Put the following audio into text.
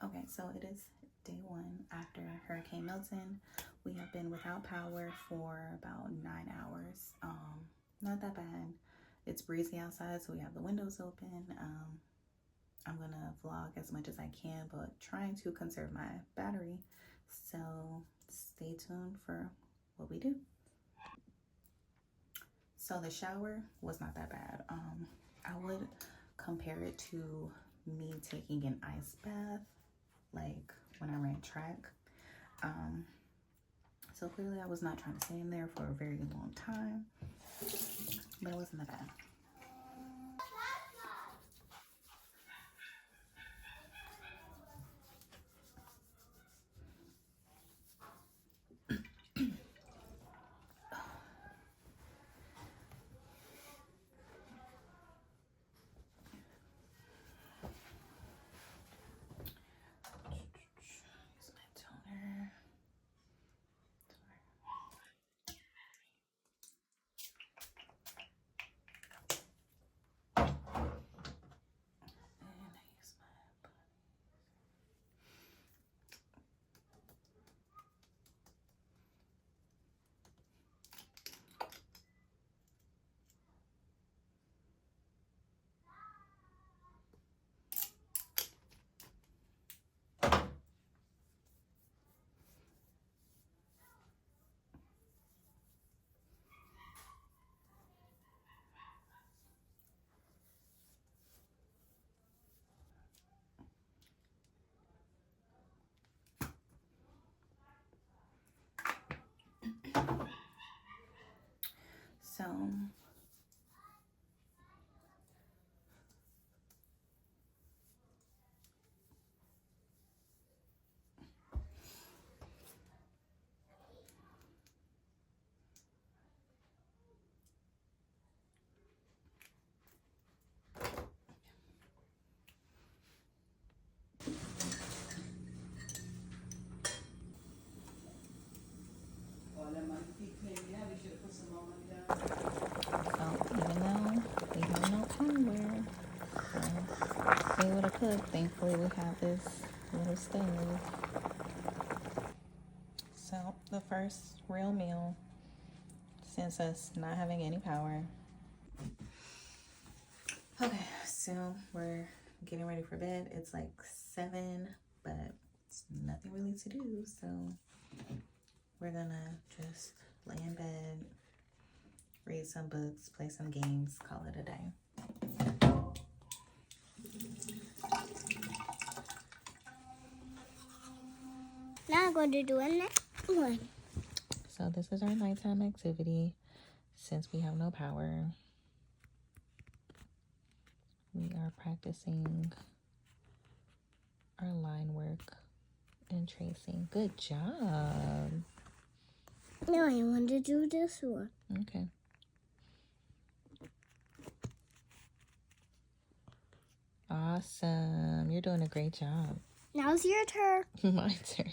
Okay, so it is day one after Hurricane Milton. We have been without power for about 9 hours. Not that bad. It's breezy outside, so we have the windows open. I'm gonna vlog as much as I can, but trying to conserve my battery. So stay tuned for what we do. So the shower was not that bad. I would compare it to me taking an ice bath, like when I ran track. So clearly I was not trying to stay in there for a very long time, but it wasn't that bad. Use my toner. And I use my So even though we have no hardware, see what I cook. Thankfully we have this little stove. So the first real meal since us not having any power. Okay, so we're getting ready for bed. It's like 7, but it's nothing really to do, so we're gonna just lay in bed, read some books, play some games, call it a day. Now I'm going to do a next one. So this is our nighttime activity since we have no power. We are practicing our line work and tracing. Good job. Now I want to do this one. Okay. Awesome. You're doing a great job. Now's your turn. My turn.